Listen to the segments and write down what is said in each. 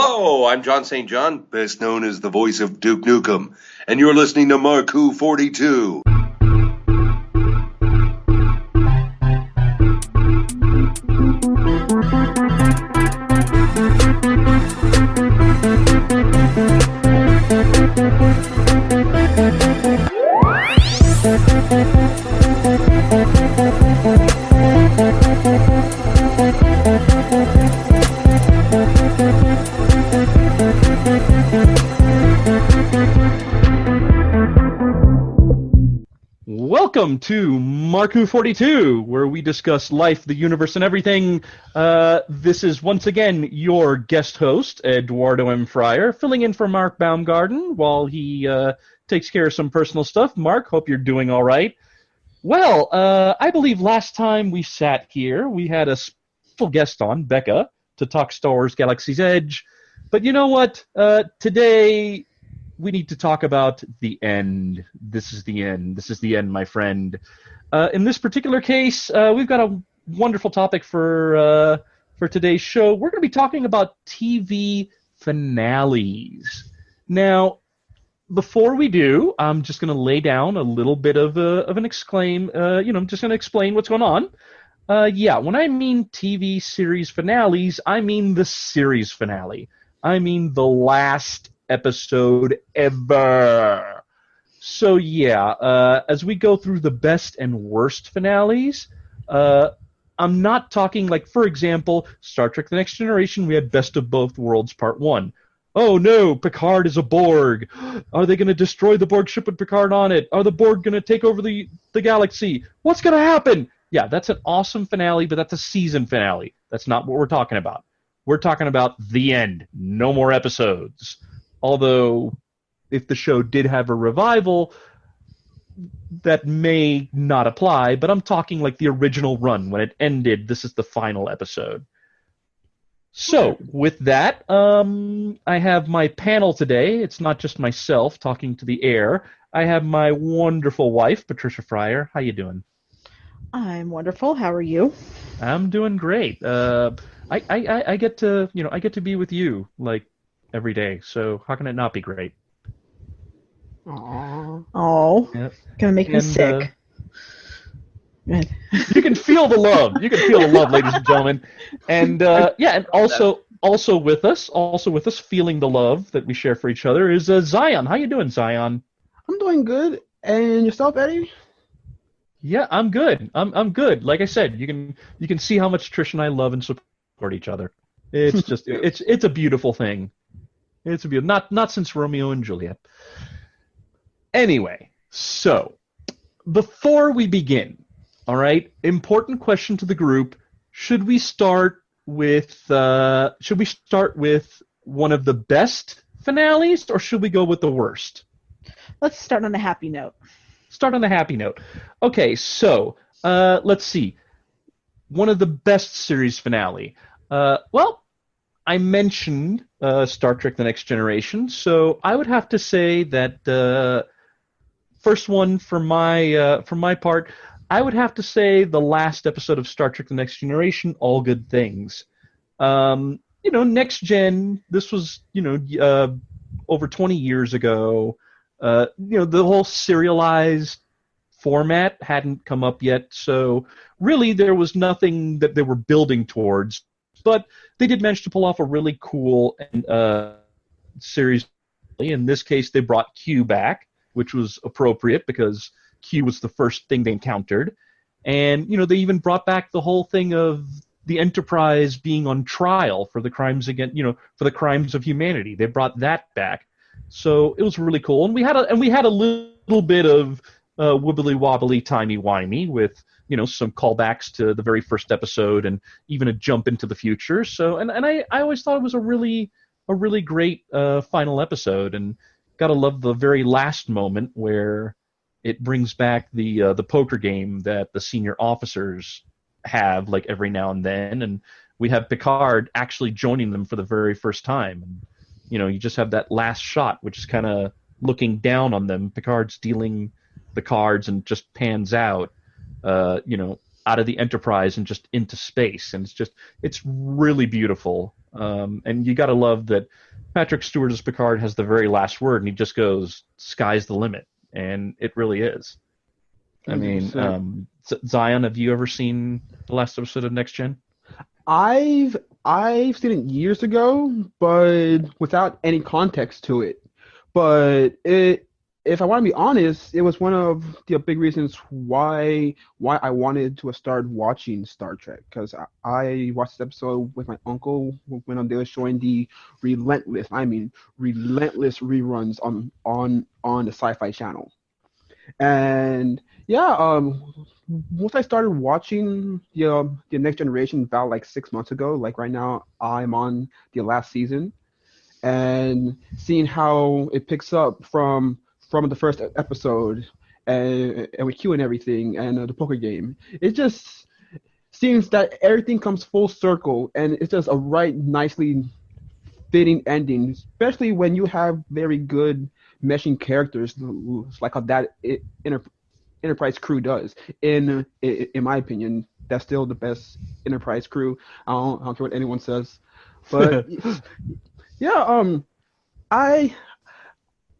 Hello, I'm John St. John, best known as the voice of Duke Nukem, and you're listening to MarkWHO 42. Welcome to MarkWHO 42, where we discuss life, the universe, and everything. This is once again your guest host, Eduardo M. Fryer, filling in for Mark Baumgarten while he takes care of some personal stuff. Mark, hope you're doing all right. Well, I believe last time we sat here, we had a special guest on, Becca, to talk Star Wars Galaxy's Edge. But you know what? Today we need to talk about the end. This is the end. This is the end, my friend. In this particular case, we've got a wonderful topic for today's show. We're going to be talking about TV finales. Now, before we do, I'm just going to lay down a little bit of an exclaim. I'm just going to explain what's going on. When I mean TV series finales, I mean the series finale. I mean the last episode ever. So as we go through the best and worst finales, I'm not talking like, for example, Star Trek The Next Generation, we had Best of Both Worlds Part 1. Oh no, Picard is a Borg. Are they going to destroy the Borg ship with Picard on it? Are the Borg going to take over the galaxy? What's going to happen? Yeah, that's an awesome finale, but that's a season finale. That's not what we're talking about. We're talking about the end. No more episodes. Although, if the show did have a revival, that may not apply, but I'm talking like the original run. When it ended, this is the final episode. So, with that, I have my panel today. It's not just myself talking to the air. I have my wonderful wife, Patricia Fryer. How you doing? I'm wonderful. How are you? I'm doing great. I get to be with you, like, every day, so how can it not be great? Aww. Oh, yep. Gonna make me sick. You can feel the love. You can feel the love, ladies and gentlemen. And and also with us, feeling the love that we share for each other is Zion. How you doing, Zion? I'm doing good. And yourself, Eddie? Yeah, I'm good. I'm good. Like I said, you can see how much Trish and I love and support each other. It's just it's a beautiful thing. It's a beautiful, not since Romeo and Juliet. Anyway, so before we begin, all right, important question to the group: should we start with one of the best finales, or should we go with the worst? Let's start on a happy note. Start on a happy note. Okay, so let's see. One of the best series finale. I mentioned Star Trek The Next Generation, so I would have to say that first one for my part, I would have to say the last episode of Star Trek The Next Generation, All Good Things. Next Gen, this was, over 20 years ago. The whole serialized format hadn't come up yet, so really there was nothing that they were building towards. But they did manage to pull off a really cool series. In this case, they brought Q back, which was appropriate because Q was the first thing they encountered. And, they even brought back the whole thing of the Enterprise being on trial for the crimes for the crimes of humanity. They brought that back. So it was really cool. And we had a little bit of wibbly wobbly timey wimey with some callbacks to the very first episode and even a jump into the future. So and I always thought it was a really great final episode, and gotta love the very last moment where it brings back the poker game that the senior officers have like every now and then, and we have Picard actually joining them for the very first time. And you just have that last shot, which is kind of looking down on them. Picard's dealing the cards and just pans out. Out of the Enterprise and just into space, and it's really beautiful. And you got to love that Patrick Stewart as Picard has the very last word, and he just goes, "Sky's the limit," and it really is. I mean, 100%. Zion, have you ever seen the last episode of Next Gen? I've seen it years ago, but without any context to it. But if I want to be honest, it was one of the big reasons why I wanted to start watching Star Trek, because I watched this episode with my uncle when they were showing the relentless reruns on the Sci-Fi Channel. And yeah, once I started watching the Next Generation about like 6 months ago, like right now I'm on the last season, and seeing how it picks up from the first episode, and with Q and everything, and the poker game, it just seems that everything comes full circle, and it's just a right, nicely fitting ending, especially when you have very good meshing characters like how that Enterprise crew does. In my opinion, that's still the best Enterprise crew. I don't care what anyone says, but yeah, I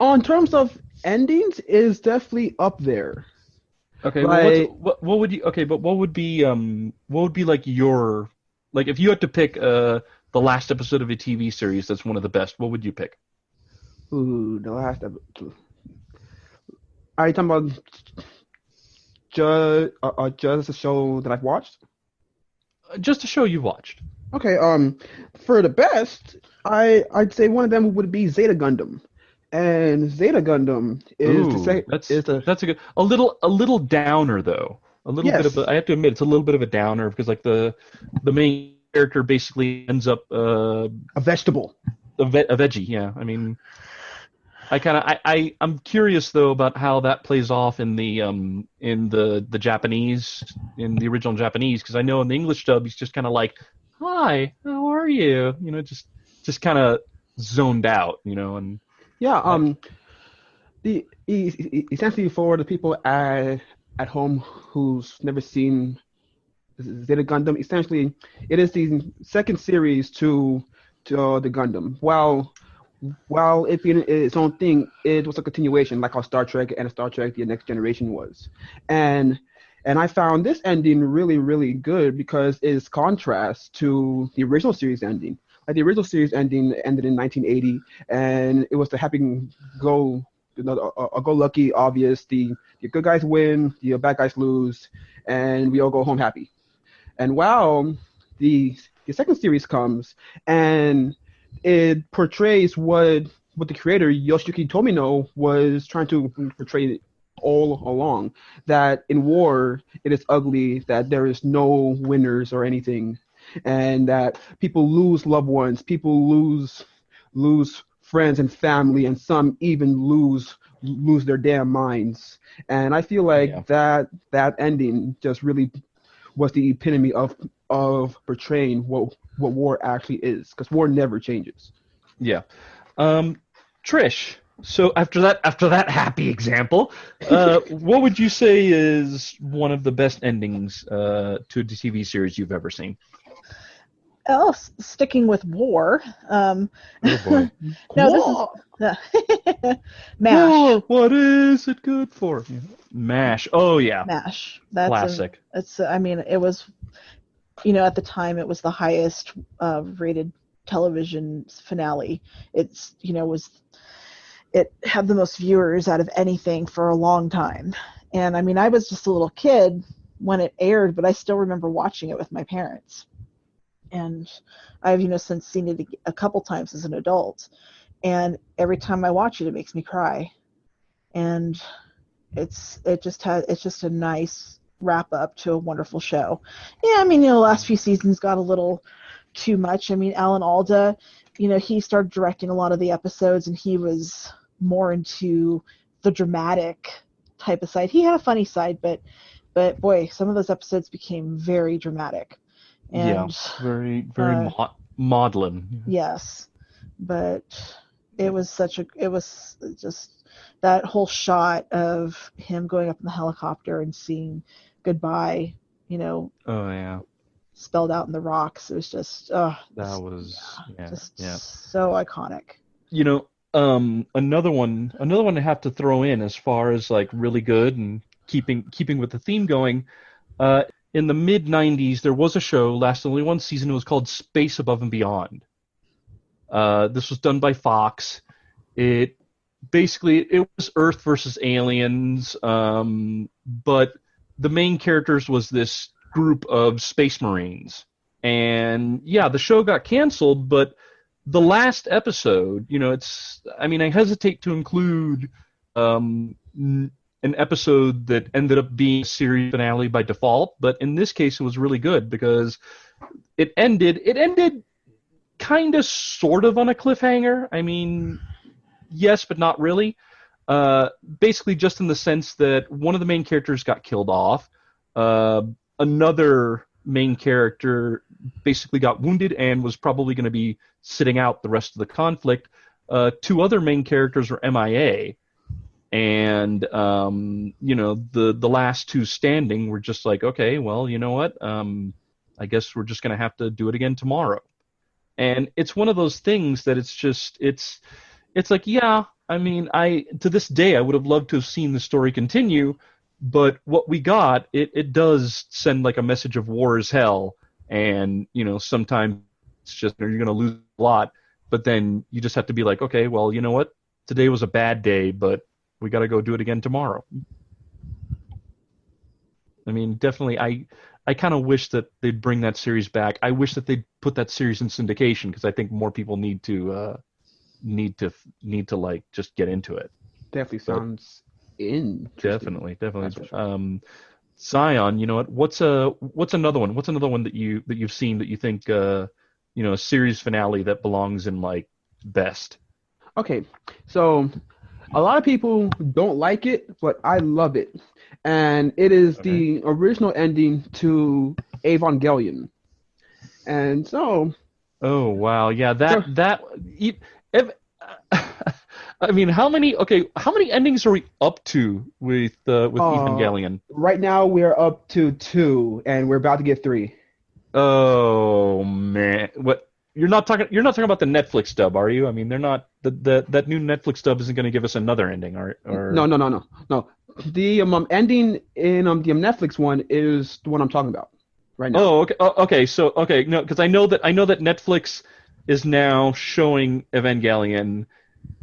on terms of endings is definitely up there. Okay, Like, well, what would you? Okay, but what would be like your, like, if you had to pick the last episode of a TV series that's one of the best, what would you pick? ooh, the last episode. Are you talking about just a show that I've watched? Just a show you watched. Okay, for the best, I'd say one of them would be Zeta Gundam, and Zeta Gundam is the Ooh, second is the that's a good, a little downer though. A little bit of yes, a, I have to admit, it's a little bit of a downer because like the main character basically ends up a vegetable. a veggie. Yeah, I mean, I'm curious though about how that plays off in the Japanese, in the original Japanese, because I know in the English dub he's just kind of like, "Hi, how are you?" You know, just kind of zoned out, you know, and Yeah, I, essentially for the people at home who's never seen Zeta Gundam, essentially it is the second series to the Gundam. While it being its own thing, it was a continuation, like how Star Trek and Star Trek: The Next Generation was, and and I found this ending really really good because it's contrast to the original series ending. Like the original series ending ended in 1980, and it was the happy go, a go lucky, obvious. The good guys win, the bad guys lose, and we all go home happy. And wow, the second series comes, and it portrays what the creator Yoshiyuki Tomino was trying to portray all along, that in war it is ugly, that there is no winners or anything, and that people lose loved ones, people lose friends and family, and some even lose their damn minds. And I feel yeah, like that ending just really was the epitome of portraying what war actually is, because war never changes. yeah. Um, Trish. So after that happy example, what would you say is one of the best endings to a TV series you've ever seen? Oh, sticking with war. Oh boy. No, this War. is War, MASH. what is it good for? Yeah. MASH. Oh yeah, MASH. That's classic. it's. I mean, it was. At the time, it was the highest rated television finale. It's was it had the most viewers out of anything for a long time. And I mean, I was just a little kid when it aired, but I still remember watching it with my parents. And I've since seen it a couple times as an adult, and every time I watch it, it makes me cry. And it's just a nice wrap up to a wonderful show. Yeah, I mean, the last few seasons got a little too much. I mean, Alan Alda, he started directing a lot of the episodes, and he was more into the dramatic type of side. He had a funny side, but boy, some of those episodes became very dramatic. Yeah, And very uh, maudlin. yes, but it was just that whole shot of him going up in the helicopter and seeing goodbye, Oh yeah. spelled out in the rocks. It was just That was so iconic. You know, another one I have to throw in as far as like really good and keeping with the theme going. In the mid '90s, there was a show, lasted only one season. It was called Space Above and Beyond. This was done by Fox. It was Earth versus aliens, but the main characters was this group of space marines. And yeah, the show got canceled, but the last episode, I hesitate to include an episode that ended up being a series finale by default, but in this case it was really good because it ended kind of sort of on a cliffhanger. I mean, yes, but not really. Basically just in the sense that one of the main characters got killed off. Another main character basically got wounded and was probably going to be sitting out the rest of the conflict. Two other main characters were MIA. And, the last two standing were just like, okay, well, you know what? I guess we're just going to have to do it again tomorrow. And it's one of those things that it's like, yeah, I mean, to this day, I would have loved to have seen the story continue, but what we got, it does send like a message of war is hell. And, sometimes it's just, you're going to lose a lot, but then you just have to be like, okay, well, you know what? Today was a bad day, but we got to go do it again tomorrow. I mean, definitely, I kind of wish that they'd bring that series back. I wish that they'd put that series in syndication because I think more people need to like just get into it. Definitely sounds interesting. Definitely. Zion, you know what? What's another one? What's another one that you've seen that you think a series finale that belongs in like best? Okay, so a lot of people don't like it, but I love it. And it is the original ending to Evangelion. And so... Oh, wow. Yeah, I mean, how many endings are we up to with Evangelion? Right now we're up to 2, and we're about to get 3. Oh, man. What? You're not talking about the Netflix dub, are you? I mean, they're not that new Netflix dub isn't going to give us another ending, or... No. The ending in the Netflix one is the one I'm talking about right now. Oh, okay. No, because I know that Netflix is now showing Evangelion,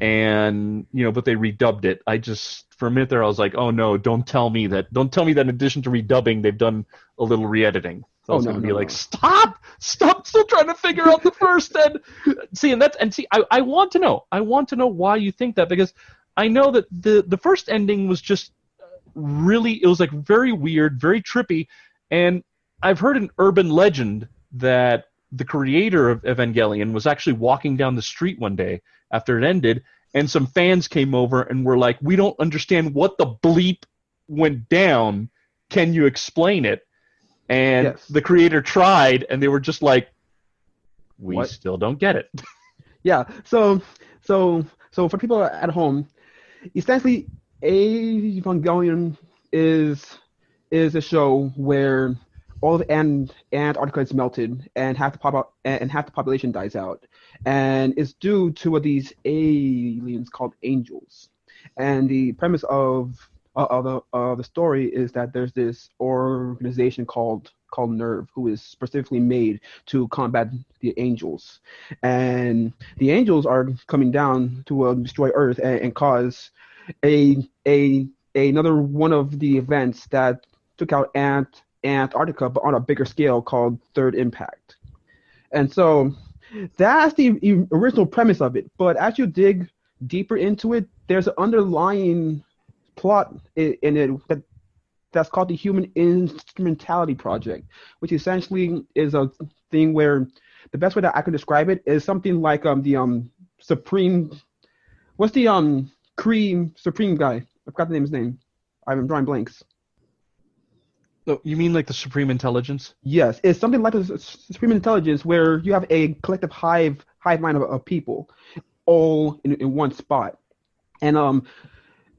and but they redubbed it. I just for a minute there I was like, oh no, don't tell me that in addition to redubbing they've done a little re-editing. So I was going to be like, stop, still trying to figure out the first and I want to know why you think that, because I know that the first ending was just really, it was like very weird, very trippy, and I've heard an urban legend that the creator of Evangelion was actually walking down the street one day after it ended, and some fans came over and were like, we don't understand what the bleep went down, can you explain it? And yes. The creator tried, and they were just like, we still don't get it. Yeah, so for people at home, essentially Evangelion is a show where all of Antarctica is melted and half the population dies out, and it's due to these aliens called angels. And the premise of the story is that there's this organization called NERV, who is specifically made to combat the angels, and the angels are coming down to destroy Earth and cause another one of the events that took out Antarctica, but on a bigger scale, called Third Impact. And so that's the original premise of it. But as you dig deeper into it, there's an underlying plot in it that's called the Human Instrumentality Project, which essentially is a thing where the best way that I can describe it is something like the Supreme. What's the Kree Supreme guy? I forgot the name. I'm drawing blanks. Oh, you mean like the Supreme Intelligence? Yes, it's something like the Supreme Intelligence, where you have a collective hive mind of people, all in one spot, and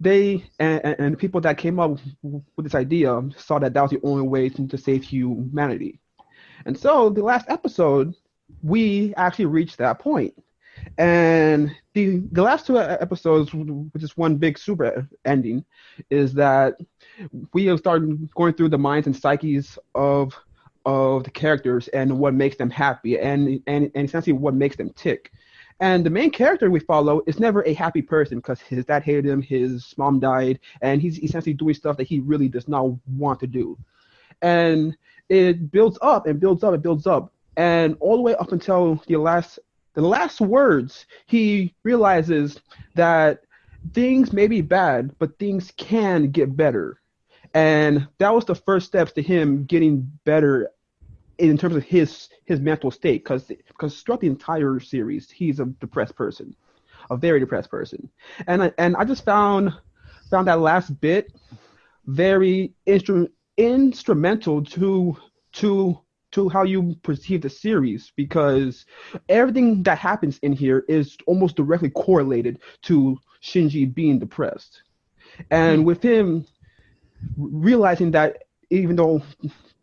they and the people that came up with this idea saw that was the only way to save humanity. And so the last episode, we actually reached that point. And the last two episodes, which is one big super ending, is that we have started going through the minds and psyches of the characters and what makes them happy and essentially what makes them tick. And the main character we follow is never a happy person because his dad hated him, his mom died, and he's essentially doing stuff that he really does not want to do. And it builds up and builds up and builds up. And all the way up until the last words, he realizes that things may be bad, but things can get better. And that was the first steps to him getting better in terms of his mental state, because throughout the entire series, he's a depressed person, a very depressed person. And I just found that last bit very instrumental to how you perceive the series, because everything that happens in here is almost directly correlated to Shinji being depressed. And with him realizing that even though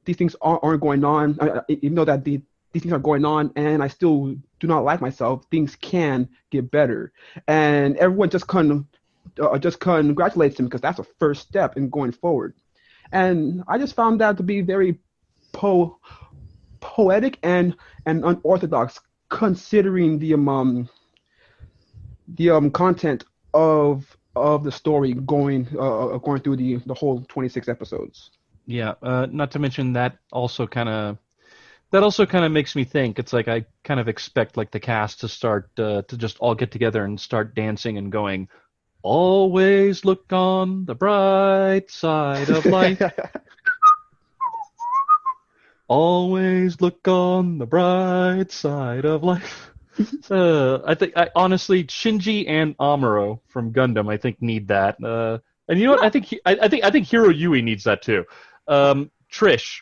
these things aren't going on, even though that these things are going on and I still do not like myself, things can get better. And everyone just congratulates him because that's a first step in going forward. And I just found that to be very poetic and unorthodox, considering the content of the story going through the whole 26 episodes. Yeah, not to mention that also kind of makes me think. It's like I kind of expect like the cast to start to just all get together and start dancing and going, always look on the bright side of life. Always look on the bright side of life. I honestly, Shinji and Amuro from Gundam, I think, need that. And you know what? I think Hiro Yui needs that too. Trish,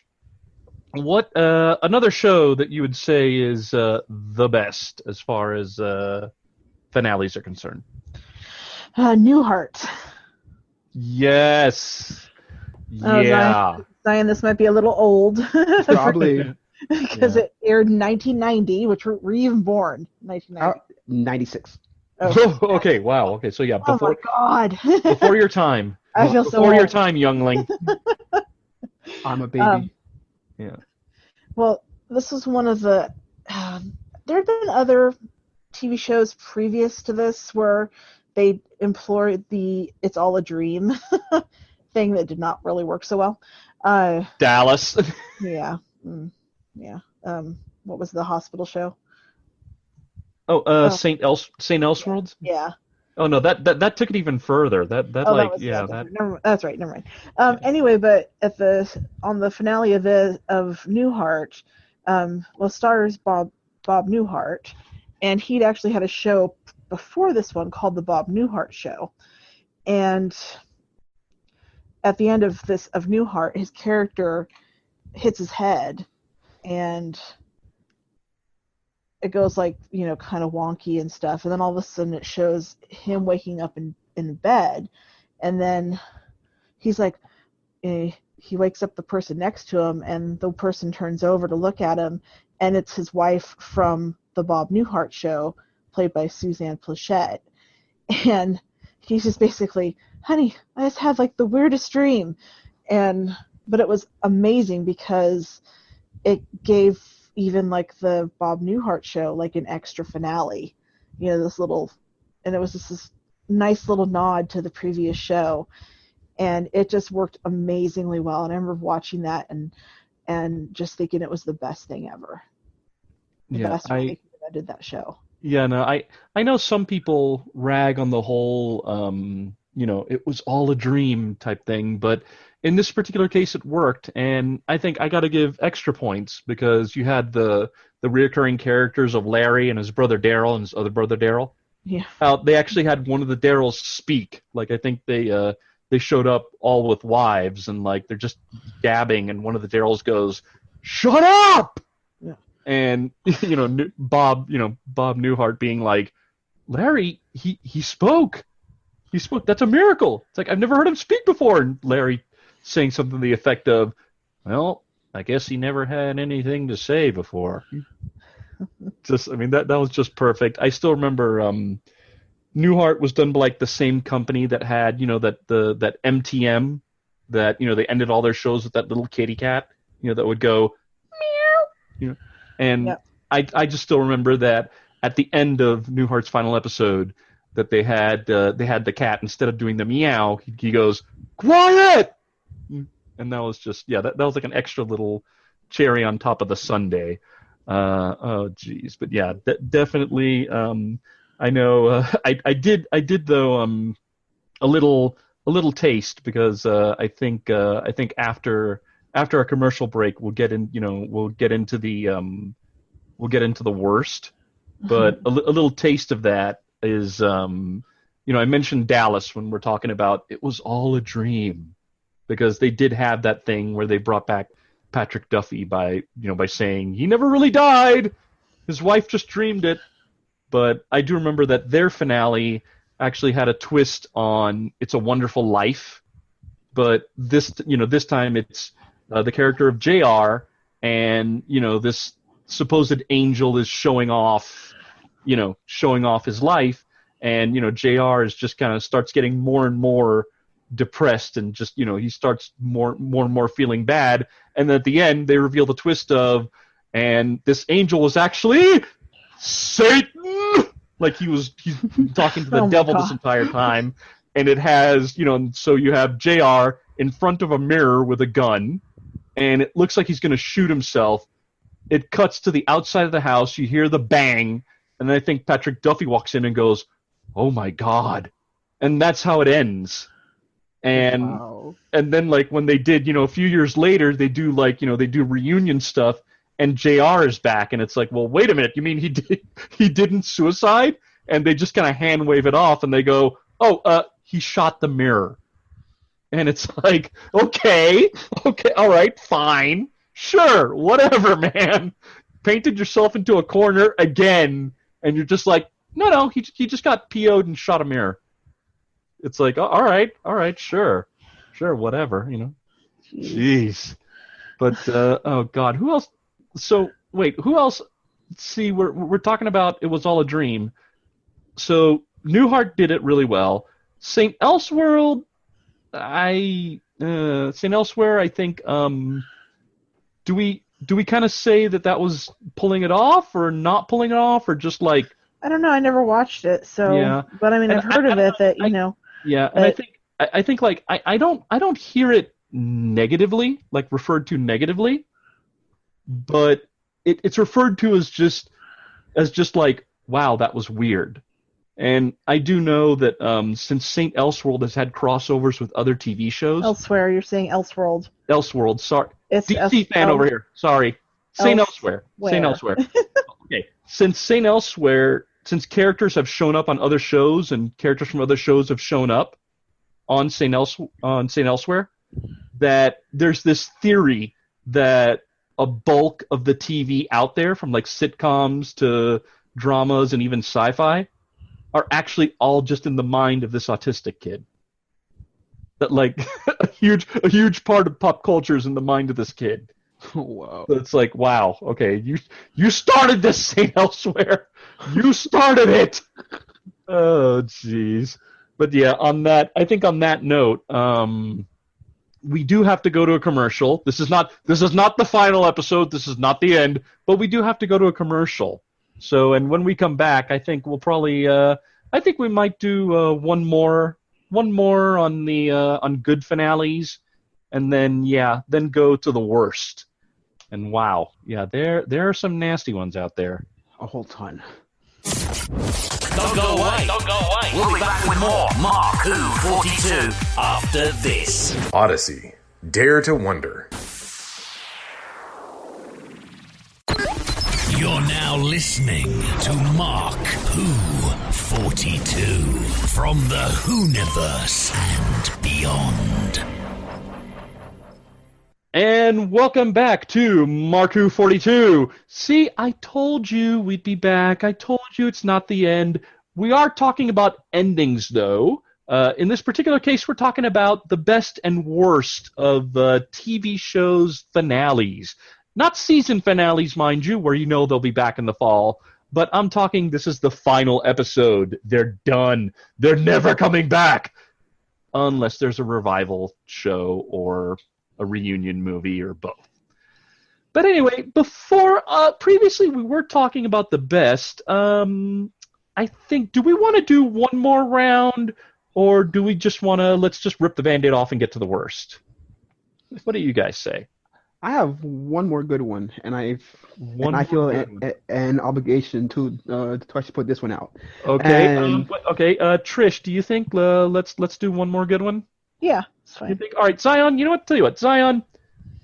what another show that you would say is the best as far as finales are concerned? Newhart. Yes. Yeah. Zion, this might be a little old. Probably. Because it aired in 1990, which were you even born? 1990. 96. Oh, okay. Wow. Okay. So yeah, Oh my God. before your time. I feel so before your old. time, youngling. I'm a baby. Yeah. Well, this was one of the. There had been other TV shows previous to this where they employed the "it's all a dream" thing that did not really work so well. Dallas. Yeah. Yeah. What was the hospital show? Saint Elseworlds. Yeah. Oh no, that took it even further. That's right. Never mind. Anyway, but on the finale of Newhart, stars Bob Newhart, and he'd actually had a show before this one called the Bob Newhart Show, and at the end of Newhart, his character hits his head, and it goes like, kind of wonky and stuff, and then all of a sudden it shows him waking up in bed, and then he's like, he wakes up the person next to him, and the person turns over to look at him, and it's his wife from the Bob Newhart Show, played by Suzanne Pleshette, and he's just basically, honey, I just had like the weirdest dream, but it was amazing because it gave even like the Bob Newhart Show like an extra finale, and it was just this nice little nod to the previous show, and it just worked amazingly well. And I remember watching that and just thinking it was the best thing ever. The best way I did that show. Yeah, no, I know some people rag on the whole, it was all a dream type thing, but in this particular case, it worked, and I think I got to give extra points because you had the reoccurring characters of Larry and his brother Daryl and his other brother Daryl. Yeah. They actually had one of the Daryls speak. Like I think they showed up all with wives and like they're just gabbing, and one of the Daryls goes, "Shut up!" Yeah. And Bob Newhart being like, "Larry, he spoke. He spoke. That's a miracle." It's like I've never heard him speak before. And Larry saying something to the effect of, "Well, I guess he never had anything to say before. That was just perfect. I still remember Newhart was done by like the same company that had, that MTM, that, they ended all their shows with that little kitty cat, that would go meow, and Yep. I just still remember that at the end of Newhart's final episode that they had the cat, instead of doing the meow, he goes, quiet! And that was just, that was like an extra little cherry on top of the sundae. Oh geez, but yeah, definitely. I know. I did though. A little taste, because I think after our commercial break we'll get into the worst. But a little taste of that is I mentioned Dallas when we're talking about it was all a dream, because they did have that thing where they brought back Patrick Duffy by saying he never really died, his wife just dreamed it. But I do remember that their finale actually had a twist on It's a Wonderful Life, but this time it's the character of JR, and this supposed angel is showing off his life, and JR is just kind of starts getting more and more depressed, and just he starts more and more feeling bad, and then at the end they reveal the twist of, and this angel was actually Satan, like he's talking to the devil this entire time. And it has, so you have JR in front of a mirror with a gun, and it looks like he's going to shoot himself. It cuts to the outside of the house, you hear the bang, and then I think Patrick Duffy walks in and goes, oh my god. And that's how it ends. And Wow. And then, like, when they did, a few years later, they do reunion stuff, and JR is back, and it's like, well, wait a minute, you mean he didn't suicide? And they just kind of hand wave it off, and they go, oh, he shot the mirror. And it's like, okay, all right, fine, sure, whatever, man. Painted yourself into a corner again, and you're just like, no, he just got PO'd and shot a mirror. It's like, all right, sure, whatever, Jeez. But oh god, who else? So wait, who else? See, we're talking about It Was All a Dream. So Newhart did it really well. St. Elseworld, St. Elsewhere, I think. Do we kind of say that was pulling it off, or not pulling it off, or just like? I don't know. I never watched it, so. Yeah. But I mean, I've heard of it. Yeah, and I think like I don't hear it negatively, like referred to negatively, but it's referred to as just like, wow, that was weird. And I do know that since St. Elseworld has had crossovers with other TV shows. Elsewhere, you're saying Elseworld. Elseworld, sorry. It's DC fan over here. Sorry. St. Elsewhere. St. Elsewhere. Okay. Since characters have shown up on other shows, and characters from other shows have shown up on St. Elsewhere, that there's this theory that a bulk of the TV out there, from like sitcoms to dramas and even sci-fi, are actually all just in the mind of this autistic kid. That like a huge part of pop culture is in the mind of this kid. Oh, wow. So it's like, wow, okay, you started this, St. Elsewhere. You started it. Oh, jeez. But yeah, I think on that note, we do have to go to a commercial. This is not the final episode. This is not the end. But we do have to go to a commercial. So, and when we come back, I think we'll probably, I think we might do one more on the on good finales, and then go to the worst. And wow, yeah, there are some nasty ones out there. A whole ton. Don't go away. We'll be back with more MarkWHO 42 after this. Odyssey. Dare to Wonder. You're now listening to MarkWHO 42 from the Whoniverse and beyond. And welcome back to MarkWHO 42. See, I told you we'd be back. I told you it's not the end. We are talking about endings, though. In this particular case, we're talking about the best and worst of TV shows finales. Not season finales, mind you, where you know they'll be back in the fall. But I'm talking this is the final episode. They're done. They're never coming back. Unless there's a revival show or a reunion movie or both. But anyway, previously we were talking about the best. I think, do we want to do one more round, or do we just want to, let's just rip the Band-Aid off and get to the worst? What do you guys say? I have one more good one, and I feel an obligation to actually put this one out. Okay. And, Trish, do you think let's do one more good one? Yeah, it's fine. You think? All right, Zion. You know what? Tell you what, Zion.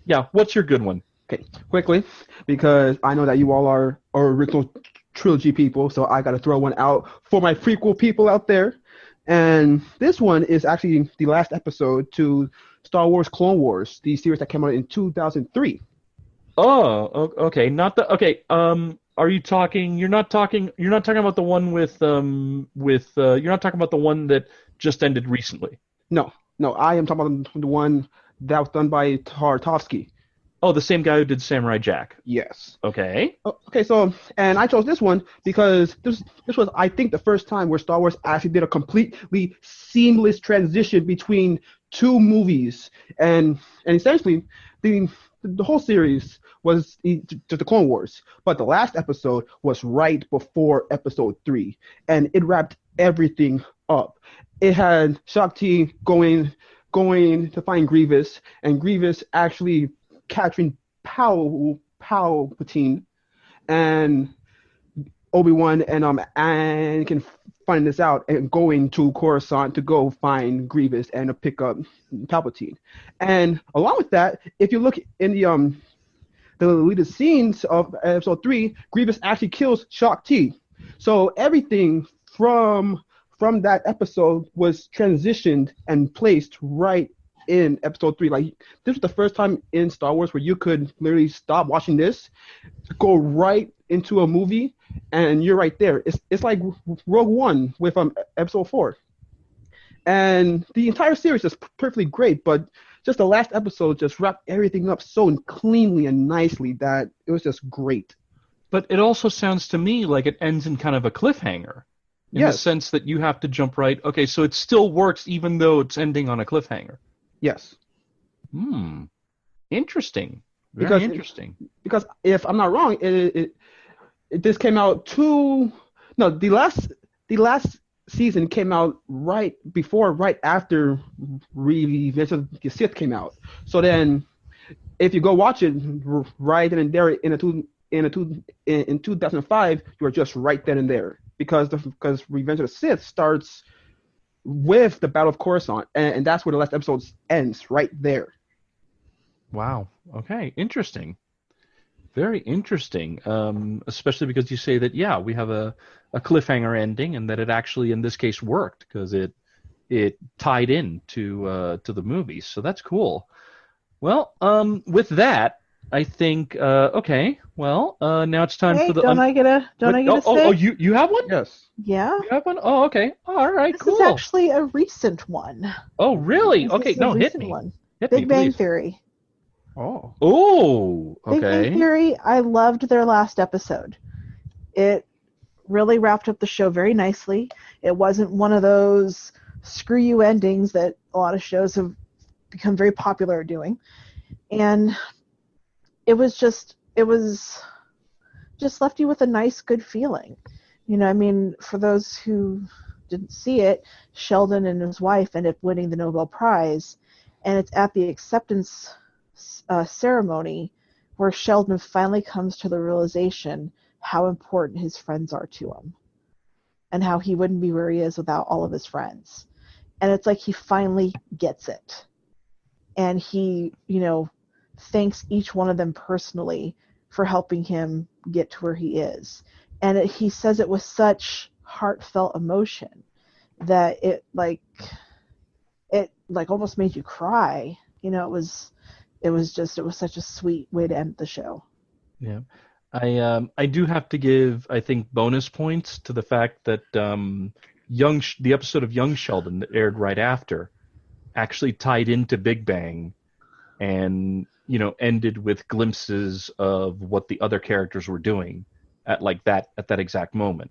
Yeah, what's your good one? Okay, quickly, because I know that you all are original trilogy people, so I got to throw one out for my prequel people out there. And this one is actually the last episode to Star Wars Clone Wars, the series that came out in 2003. Oh, okay. Are you talking? You're not talking about the one with you're not talking about the one that just ended recently. No, I am talking about the one that was done by Tartakovsky. Oh, the same guy who did Samurai Jack. Yes. Okay. Okay, so, and I chose this one because this was, I think, the first time where Star Wars actually did a completely seamless transition between two movies, and essentially the whole series was just the Clone Wars, but the last episode was right before Episode 3, and it wrapped everything up. It had Shakti going to find Grievous, and Grievous actually capturing Palpatine, and Obi-Wan and Anakin finding this out and going to Coruscant to go find Grievous and to pick up Palpatine. And along with that, if you look in the deleted scenes of Episode 3, Grievous actually kills Shakti. So everything from that episode was transitioned and placed right in Episode 3. Like, this was the first time in Star Wars where you could literally stop watching this, go right into a movie, and you're right there. It's like Rogue One with Episode 4. And the entire series is perfectly great, but just the last episode just wrapped everything up so cleanly and nicely that it was just great. But it also sounds to me like it ends in kind of a cliffhanger. In the sense that you have to jump right. Okay, so it still works even though it's ending on a cliffhanger. Yes. Interesting. Very interesting. Because if I'm not wrong, this came out the last season came out right after Revenge of the Sith came out. So then, if you go watch it right then and there in 2005, you are just right then and there because Revenge of the Sith starts with the Battle of Coruscant, and that's where the last episode ends, right there. Wow. Okay. Interesting. Very interesting. Especially because you say that, we have a cliffhanger ending, and that it actually, in this case, worked because it tied in to the movie. So that's cool. Well, with that, I think now it's time for the. I get a say? Oh, you have one? Yes. Yeah. You have one? Oh, okay. All right. This cool. is actually a recent one. Oh, really? This is a hit recent me. one. Hit Big me, Bang please. Theory. Oh. Oh. Okay. Big Bang Theory. I loved their last episode. It really wrapped up the show very nicely. It wasn't one of those screw you endings that a lot of shows have become very popular at doing, and it was just left you with a nice, good feeling. For those who didn't see it, Sheldon and his wife ended up winning the Nobel Prize, and it's at the acceptance ceremony where Sheldon finally comes to the realization how important his friends are to him and how he wouldn't be where he is without all of his friends. And it's like he finally gets it. And he, thanks each one of them personally for helping him get to where he is. And he says it with such heartfelt emotion that it almost made you cry. It was such a sweet way to end the show. Yeah. I do have to give, I think, bonus points to the fact that the episode of Young Sheldon that aired right after actually tied into Big Bang, and ended with glimpses of what the other characters were doing at that exact moment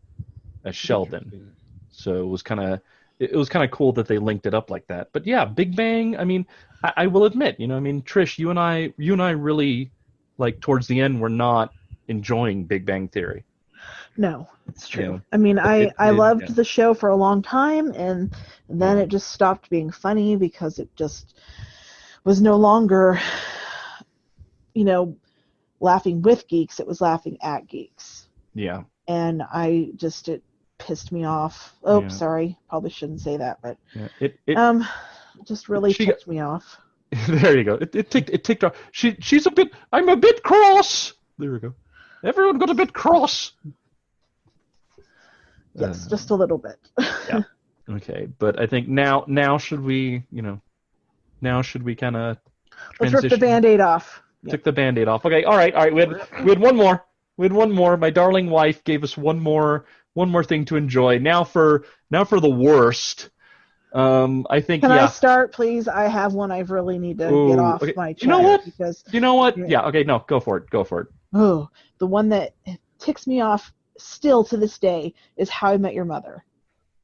as Sheldon. So it was kind of cool that they linked it up like that. But yeah, Big Bang. I mean, I will admit, Trish, you and I really, like, towards the end, were not enjoying Big Bang Theory. No, it's true. Yeah. I mean, I loved yeah. the show for a long time, and then it just stopped being funny because it just was no longer, laughing with geeks. It was laughing at geeks. Yeah. And it pissed me off. Oh, Yeah. sorry. Probably shouldn't say that, but it just really ticked me off. There you go. It ticked off. I'm a bit cross. There we go. Everyone got a bit cross. Yes, just a little bit. Yeah. Okay, but I think now should we kind of Let's rip the Band-Aid off. Took the Band-Aid off. Okay, all right. We had one more. My darling wife gave us one more thing to enjoy. Now for the worst. I think. Can I start, please? I have one I really need to get off my chest. You know what? Because, Yeah. Okay. No. Go for it. Oh, the one that ticks me off still to this day is How I Met Your Mother.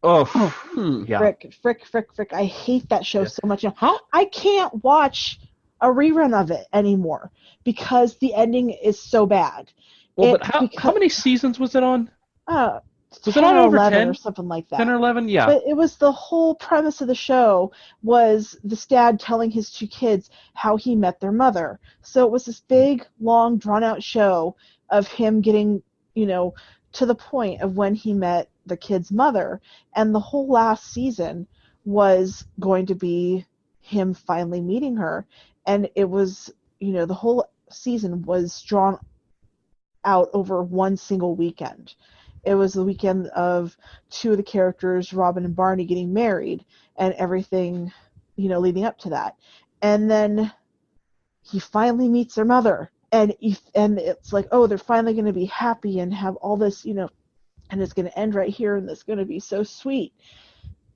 Oh. Yeah. Frick. I hate that show so much. I can't watch a rerun of it anymore because the ending is so bad. Well, but how many seasons was it on? Was it on over 10 or something like that? 10 or 11, yeah. But it was the whole premise of the show was this dad telling his two kids how he met their mother. So it was this big, long, drawn-out show of him getting, to the point of when he met the kid's mother. And the whole last season was going to be him finally meeting her. And it was, the whole season was drawn out over one single weekend. It was the weekend of two of the characters, Robin and Barney, getting married and everything, leading up to that. And then he finally meets their mother. And it's like, oh, they're finally going to be happy and have all this, and it's going to end right here and it's going to be so sweet.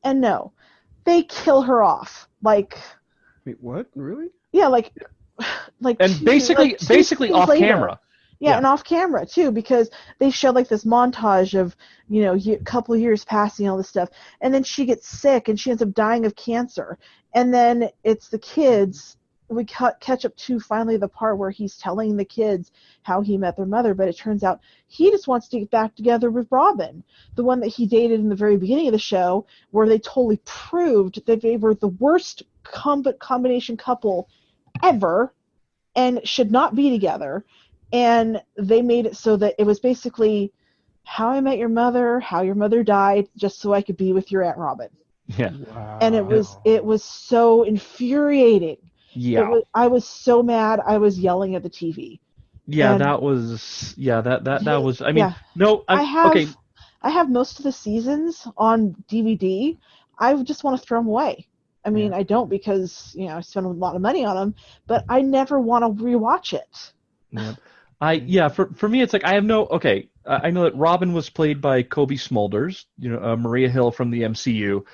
And no, they kill her off. Like, wait, what? Really? Yeah, like and basically off later. Camera. Yeah, and off camera too, because they showed like this montage of, a couple of years passing, all this stuff, and then she gets sick and she ends up dying of cancer, and then it's the kids. We catch up to finally the part where he's telling the kids how he met their mother, but it turns out he just wants to get back together with Robin, the one that he dated in the very beginning of the show, where they totally proved that they were the worst combination couple ever and should not be together. And they made it so that it was basically How I Met Your Mother, how your mother died, just so I could be with your Aunt Robin. Yeah. Wow. And it was so infuriating. Yeah. I was so mad. I was yelling at the TV. Yeah, and that was. Yeah, that was. I mean, yeah. no. Okay. I have most of the seasons on DVD. I just want to throw them away. I mean, I don't because I spend a lot of money on them, but I never want to rewatch it. Yeah. For me, it's like I have no. Okay, I know that Robin was played by Kobe Smulders. Maria Hill from the MCU.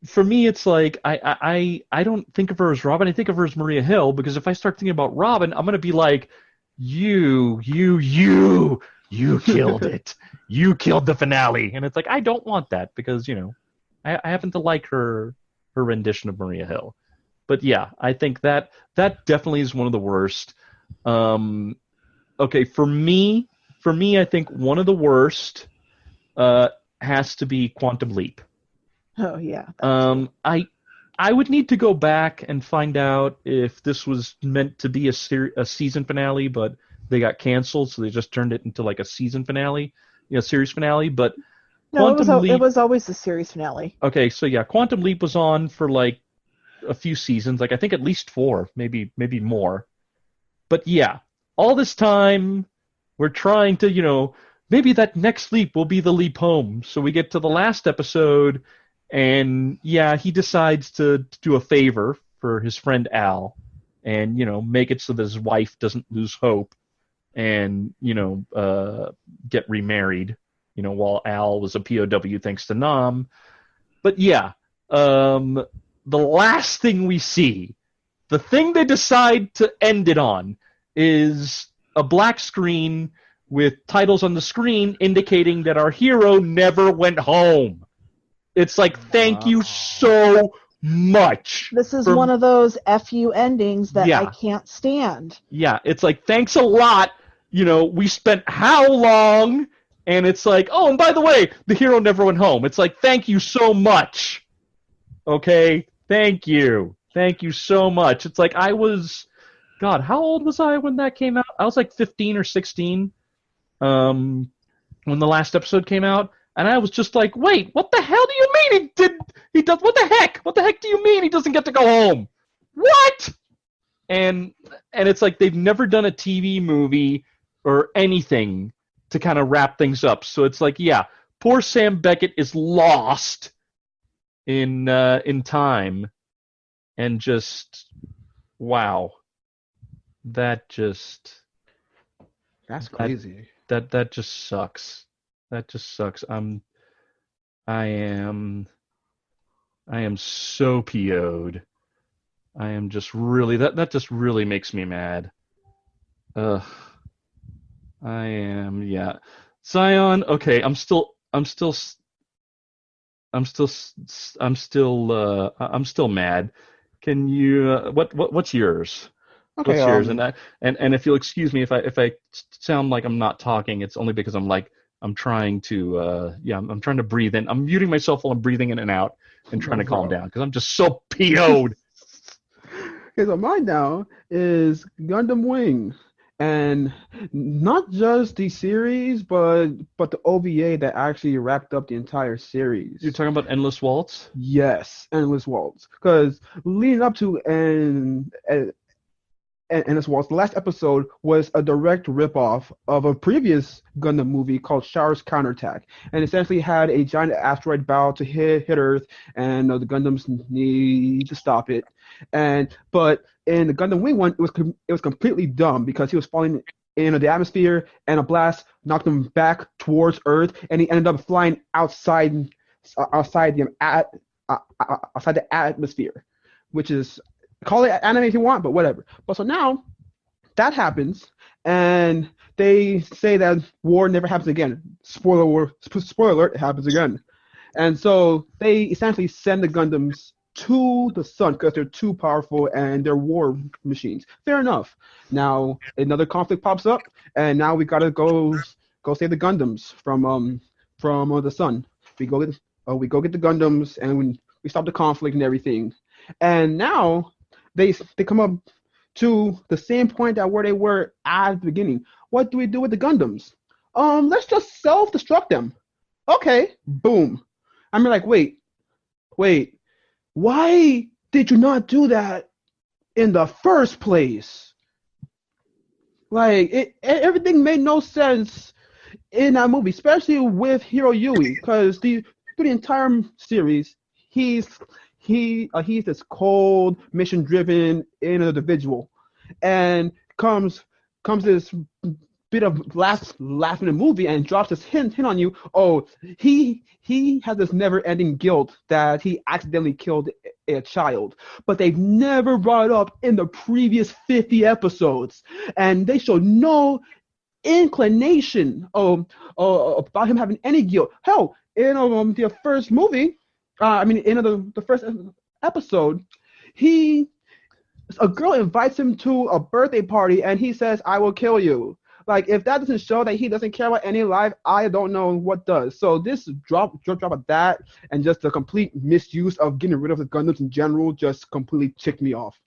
For me, it's like I don't think of her as Robin. I think of her as Maria Hill, because if I start thinking about Robin, I'm gonna be like, you killed it. You killed the finale, and it's like I don't want that because I happen to like her rendition of Maria Hill. But yeah, I think that definitely is one of the worst. Okay, for me, I think one of the worst has to be Quantum Leap. Oh yeah. I would need to go back and find out if this was meant to be a season finale, but they got canceled, so they just turned it into like a season finale, series finale. But no, it was always the series finale. Okay, so yeah, Quantum Leap was on for like a few seasons, like I think at least 4, maybe more. But yeah, all this time we're trying to, maybe that next leap will be the leap home. So we get to the last episode. And yeah, he decides to do a favor for his friend Al, and make it so that his wife doesn't lose hope, and get remarried. while Al was a POW thanks to Nam. But yeah, the last thing we see, the thing they decide to end it on, is a black screen with titles on the screen indicating that our hero never went home. It's like, thank you so much. This is one of those FU endings that Yeah. I can't stand. Yeah, it's like, thanks a lot. We spent how long? And it's like, oh, and by the way, the hero never went home. It's like, thank you so much. Okay? Thank you. Thank you so much. It's like, God, how old was I when that came out? I was like 15 or 16 when the last episode came out. And I was just like, wait, what the hell do you mean he does, what the heck? What the heck do you mean he doesn't get to go home? What? And it's like they've never done a TV movie or anything to kind of wrap things up. So it's like, yeah, poor Sam Beckett is lost in time, and just wow, that's crazy. That just sucks. That just sucks. I am so PO'd. I am just really that just really makes me mad. Ugh. I am, yeah. Zion, okay, I'm still mad. Can you what's yours? Okay, What's yours? And if you'll excuse me if I sound like I'm not talking, it's only because I'm trying to I'm trying to breathe in. I'm muting myself while I'm breathing in and out and trying to calm down because I'm just so PO'd. Okay, so mine now is Gundam Wing. And not just the series, but the OVA that actually wrapped up the entire series. You're talking about Endless Waltz? Yes, Endless Waltz. Because leading up to Endless Waltz, the last episode was a direct ripoff of a previous Gundam movie called Shower's Counterattack, and essentially had a giant asteroid about to hit Earth, and the Gundams need to stop it. But in the Gundam Wing one, it was completely dumb because he was falling into the atmosphere, and a blast knocked him back towards Earth, and he ended up flying outside the atmosphere, which is, call it anime if you want, but whatever. But so now that happens, and they say that war never happens again. Spoiler alert, it happens again. And so they essentially send the Gundams to the sun because they're too powerful and they're war machines. Fair enough. Now another conflict pops up, and now we gotta go save the Gundams from the sun. We go get the Gundams, and we stop the conflict and everything. And now they come up to the same point that where they were at the beginning. What do we do with the Gundams? Let's just self-destruct them. Okay, boom. I'm like, wait. Why did you not do that in the first place? Like, everything made no sense in that movie, especially with Hiro Yui, because through the entire series, he's this cold, mission-driven individual, and comes this bit of last in the movie and drops this hint on you. Oh, he has this never-ending guilt that he accidentally killed a child, but they've never brought it up in the previous 50 episodes, and they show no inclination about him having any guilt. Hell, in the first movie, in the first episode, a girl invites him to a birthday party, and he says, "I will kill you." Like, if that doesn't show that he doesn't care about any life, I don't know what does. So this drop of that, and just the complete misuse of getting rid of the Gundams in general, just completely ticked me off.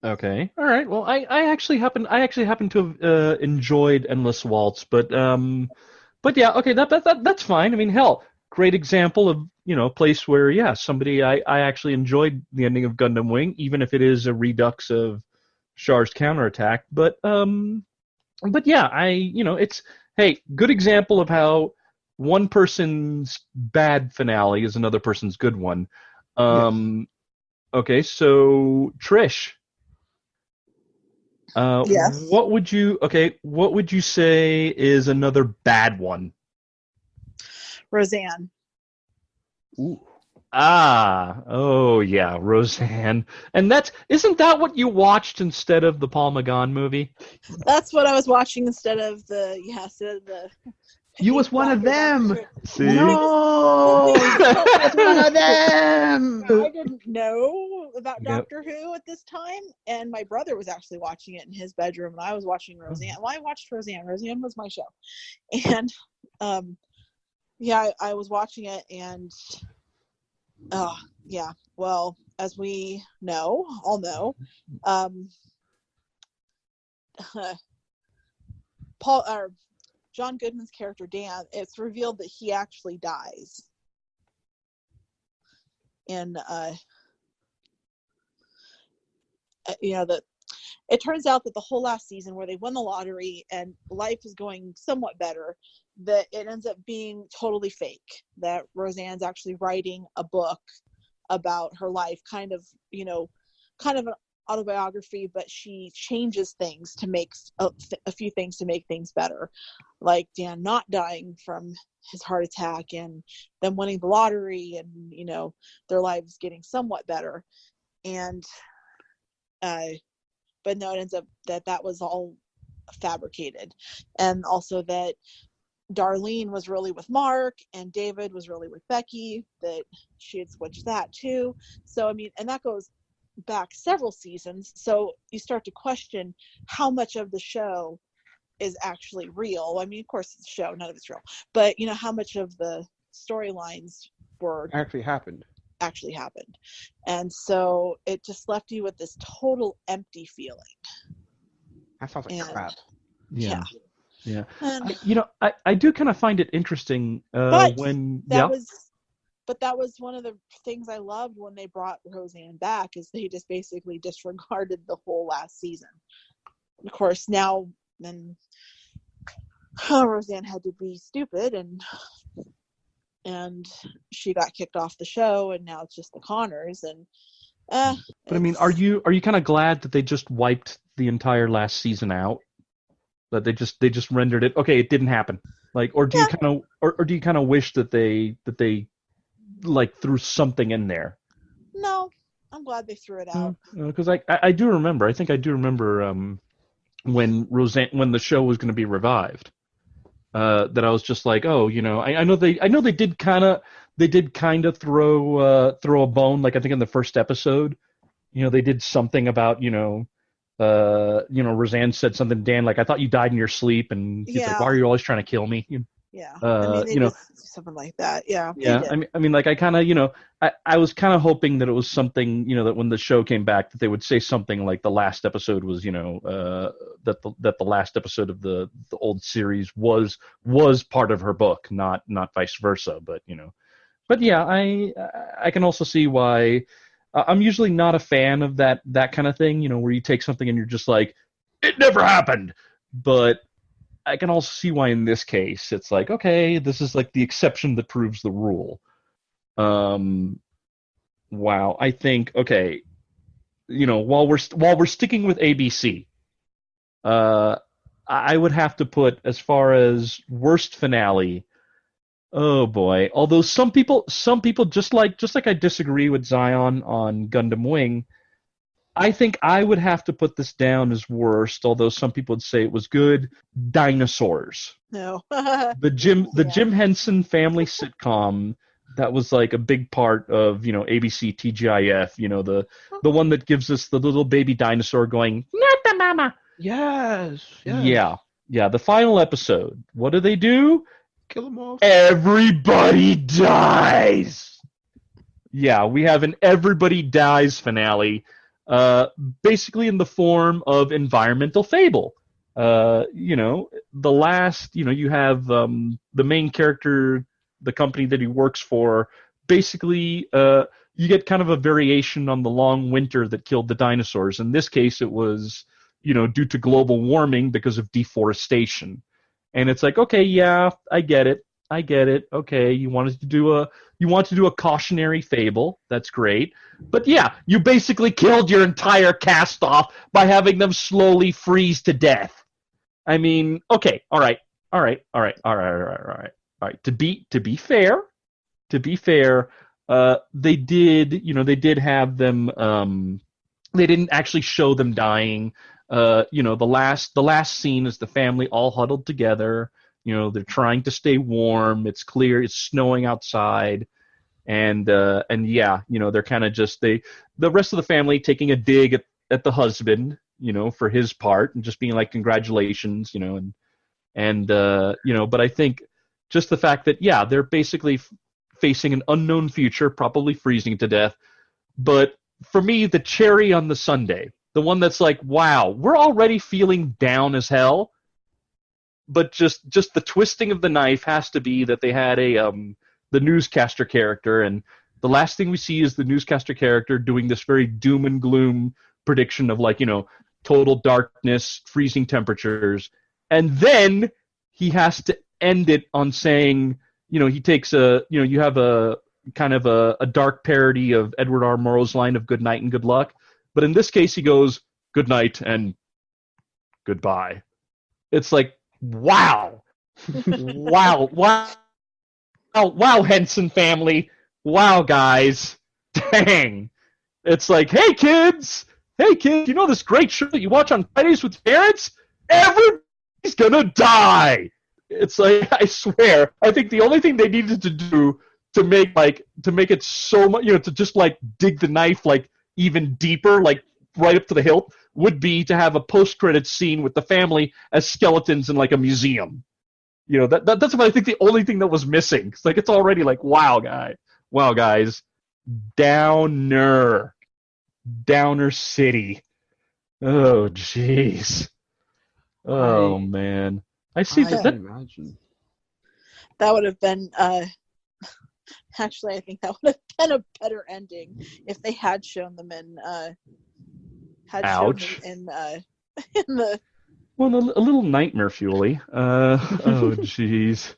Okay, all right. Well, I actually happen to have enjoyed Endless Waltz, but yeah, okay, that's fine. I mean, hell, great example of a place where somebody I actually enjoyed the ending of Gundam Wing, even if it is a redux of Char's Counterattack. But yeah, it's, hey, good example of how one person's bad finale is another person's good one. Yes. Okay, so Trish, Yes. what would you say is another bad one? Roseanne. Ooh. Oh yeah, Roseanne. And isn't that what you watched instead of the Paul McGann movie? That's what I was watching instead of the You was one of them. See? No, you was one of them. I didn't know about Yep. Doctor Who at this time, and my brother was actually watching it in his bedroom, and I was watching Roseanne. Well, I watched Roseanne. Roseanne was my show, and I was watching it, and well, as we all know, John Goodman's character Dan, it's revealed that he actually dies. And it turns out that the whole last season where they won the lottery and life is going somewhat better, that it ends up being totally fake. That Roseanne's actually writing a book about her life, kind of an autobiography, but she changes things to make a few things to make things better, like Dan not dying from his heart attack and them winning the lottery, and their lives getting somewhat better. And but no, it ends up that was all fabricated, and also that Darlene was really with Mark and David was really with Becky, that she had switched that too. So and that goes back several seasons, so you start to question how much of the show is actually real. Of course it's a show, none of it's real, but how much of the storylines were Actually happened. And so it just left you with this total empty feeling. That sounds like crap. Yeah. And, I do kind of find it interesting But when that was one of the things I loved when they brought Roseanne back, is they just basically disregarded the whole last season. Of course, now then Roseanne had to be stupid, and she got kicked off the show, and now it's just the Connors. And but are you kind of glad that they just wiped the entire last season out? That they just rendered it okay, it didn't happen. Like, or do you kind of wish that they like threw something in there? No, I'm glad they threw it out. Because I do remember. I think I do remember when the show was going to be revived. That I was just like, oh, I know they did kind of throw a bone. Like I think in the first episode, they did something about Roseanne said something to Dan, like, I thought you died in your sleep, and he's like, why are you always trying to kill me? Yeah, they just something like that. Yeah. Yeah, like I kind of, I was kind of hoping that it was something, that when the show came back, that they would say something like the last episode was, that the last episode of the old series was part of her book, not vice versa. But yeah, I can also see why. I'm usually not a fan of that kind of thing, where you take something and you're just like, it never happened. But I can also see why in this case it's like, okay, this is like the exception that proves the rule. Wow, I think, okay, while we're sticking with ABC, I would have to put, as far as worst finale, oh boy. Although some people just like I disagree with Zion on Gundam Wing, I think I would have to put this down as worst, although some people would say it was good. Dinosaurs. No. The Jim Henson family sitcom that was like a big part of, ABC TGIF, the one that gives us the little baby dinosaur going, not the mama. Yes. Yeah, the final episode. What do? Kill them all. Everybody dies. Yeah, we have an everybody dies finale, basically in the form of environmental fable. The last, you have the main character, the company that he works for, basically you get kind of a variation on the long winter that killed the dinosaurs. In this case, it was, due to global warming because of deforestation. And it's like, okay, yeah, I get it. Okay, you wanted to do a cautionary fable. That's great. But yeah, you basically killed your entire cast off by having them slowly freeze to death. I mean, okay, all right. all right, to be fair, they did have them. They didn't actually show them dying. The last scene is the family all huddled together. They're trying to stay warm. It's clear it's snowing outside, and yeah, they're kind of just the rest of the family taking a dig at the husband, for his part, and just being like, congratulations, but I think just the fact that, yeah, they're basically facing an unknown future, probably freezing to death. But for me, the cherry on the sundae, the one that's like, wow, we're already feeling down as hell, but just the twisting of the knife has to be that they had the newscaster character, and the last thing we see is the newscaster character doing this very doom and gloom prediction of, like, total darkness, freezing temperatures, and then he has to end it on saying, he takes you have a kind of a dark parody of Edward R. Murrow's line of good night and good luck, but in this case he goes, good night and goodbye. It's like, wow. Wow, Henson family. Wow, guys. Dang. It's like, hey kids, this great show that you watch on Fridays with parents? Everybody's gonna die. It's like, I swear, I think the only thing they needed to do to make it so much, to just like dig the knife like even deeper, like right up to the hilt, would be to have a post-credits scene with the family as skeletons in like a museum. That's what I think the only thing that was missing. It's like, it's already like, wow, guys, Downer City. Oh, jeez. Oh, man. I see that. Imagine. That would have been, actually, I think that would have been a better ending if they had shown them in the. Well, a little nightmare fuely. Oh, jeez.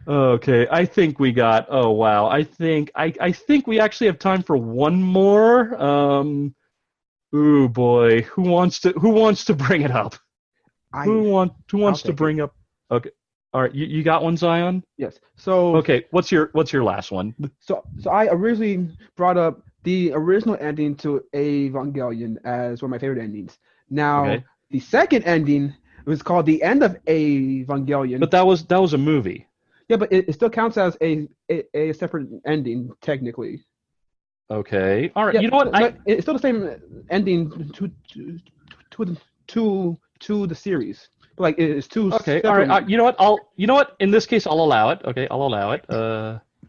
Okay, I think we got. Oh, wow. I think we actually have time for one more. Ooh, boy. Who wants to bring it up? Who wants to bring up? Okay. All right, you got one, Zion? Yes. So okay, what's your last one? So I originally brought up the original ending to Evangelion as one of my favorite endings. Now, okay, the second ending was called The End of Evangelion. But that was a movie. Yeah, but it still counts as a separate ending technically. Okay. All right. Yeah, you know what? It's still the same ending to the series. But like, it's two. Okay. Separate. All right. You know what? In this case, I'll allow it. Okay. I'll allow it.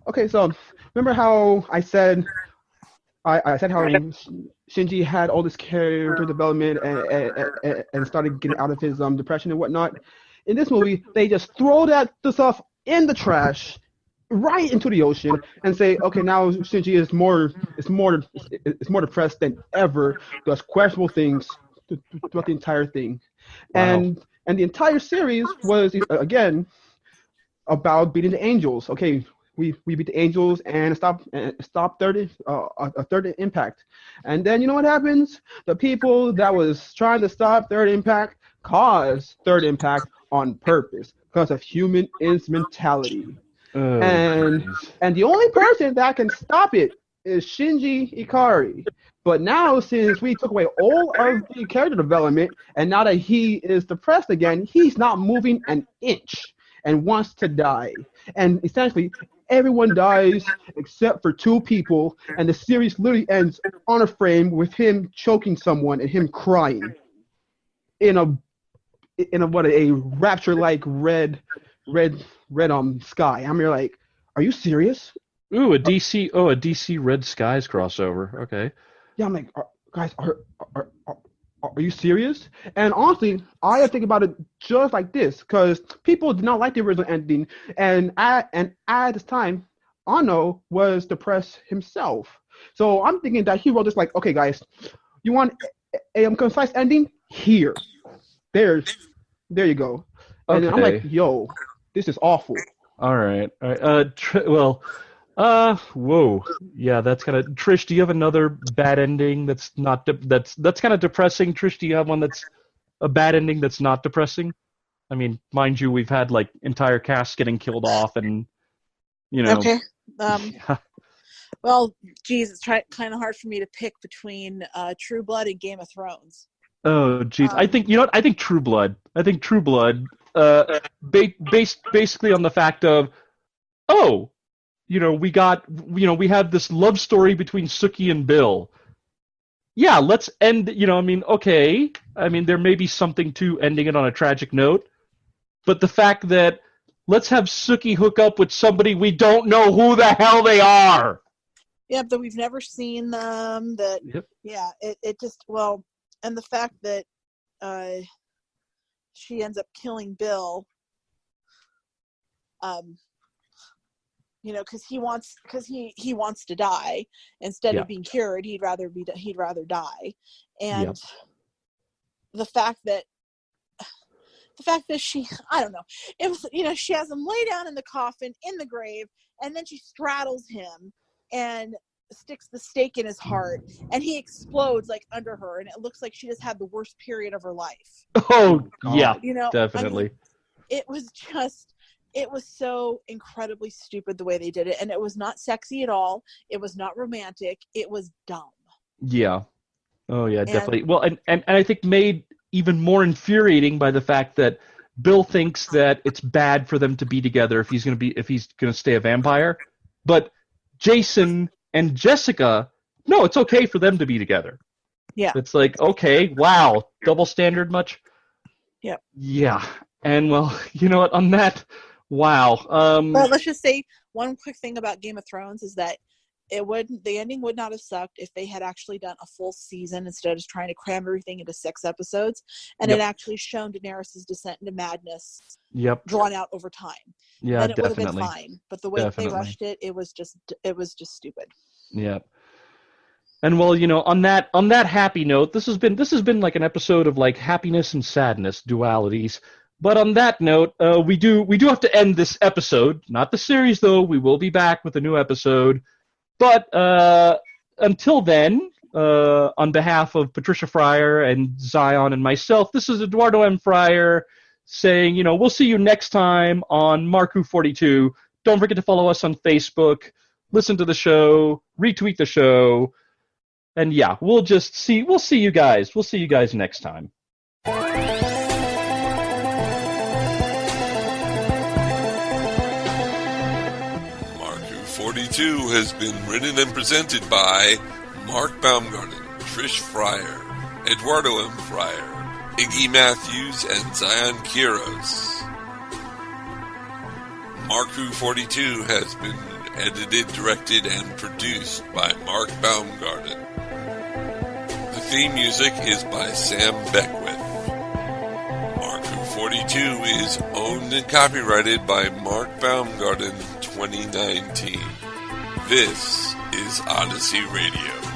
Okay. So remember how I said how Shinji had all this character development and started getting out of his depression and whatnot. In this movie, they just throw the stuff in the trash, right into the ocean, and say, okay, now Shinji is more depressed than ever. Does questionable things throughout the entire thing. Wow. And the entire series was, again, about beating the angels. Okay, we beat the angels and stop a third impact. And then you know what happens? The people that was trying to stop third impact caused third impact on purpose because of human instrumentality. And the only person that can stop it is Shinji Ikari. But now, since we took away all of the character development, and now that he is depressed again, he's not moving an inch and wants to die. And essentially, everyone dies except for two people, and the series literally ends on a frame with him choking someone and him crying in a rapture-like red sky. I mean, like, are you serious? Ooh, a DC Red Skies crossover. Okay. Yeah, I'm like, guys, are you serious? And honestly, I think about it just like this, because people did not like the original ending, and at this time, Anno was depressed himself. So I'm thinking that he wrote this like, okay, guys, you want a concise ending? Here, there you go. And then I'm like, yo, this is awful. All right. Whoa. Yeah, that's kind of. Trish, do you have another bad ending that's not that's kind of depressing? Trish, do you have one that's a bad ending that's not depressing? I mean, mind you, we've had like entire casts getting killed off, and Okay. yeah. Well, geez, it's kind of hard for me to pick between True Blood and Game of Thrones. Oh, geez. I think I think True Blood. Based basically on the fact of, we have this love story between Suki and Bill. Yeah, let's end. Okay. I mean, there may be something to ending it on a tragic note, but the fact that let's have Suki hook up with somebody we don't know who the hell they are. Yeah, but we've never seen them. Yep. Yeah, it just, and the fact that she ends up killing Bill, because he wants to die instead of being cured. He'd rather die, and the fact that she, I don't know, it was, she has him lay down in the coffin in the grave, and then she straddles him and sticks the stake in his heart, and he explodes like under her, and it looks like she just had the worst period of her life. Oh yeah, definitely. I mean, it was so incredibly stupid the way they did it, and it was not sexy at all. It was not romantic. It was dumb. Yeah. Oh yeah, definitely. Well, and I think made even more infuriating by the fact that Bill thinks that it's bad for them to be together if he's gonna stay a vampire, but Jason and Jessica, no, it's okay for them to be together. Yeah. It's like, okay, wow, double standard much? Yep. Yeah. And well, you know what, on that, wow. Well, let's just say one quick thing about Game of Thrones is that the ending would not have sucked if they had actually done a full season instead of just trying to cram everything into 6 episodes, and it actually shown Daenerys' descent into madness drawn out over time. Yeah, then it definitely. would have been fine. But the way they rushed it, it was just stupid. Yeah. And well, on that happy note, this has been like an episode of like happiness and sadness, dualities. But on that note, we do have to end this episode, not the series though. We will be back with a new episode. But until then, on behalf of Patricia Fryer and Zion and myself, this is Eduardo M. Fryer saying, we'll see you next time on MarkWHO 42. Don't forget to follow us on Facebook, listen to the show, retweet the show, and yeah, we'll see you guys. We'll see you guys next time. MarkWHO 42 has been written and presented by Mark Baumgarten, Trish Fryer, Eduardo M. Fryer, Iggy Matthews, and Zion Quiros. MarkWHO 42 has been edited, directed, and produced by Mark Baumgarten. The theme music is by Sam Beckwith. MarkWHO 42 is owned and copyrighted by Mark Baumgarten 2019. This is Odyssey Radio.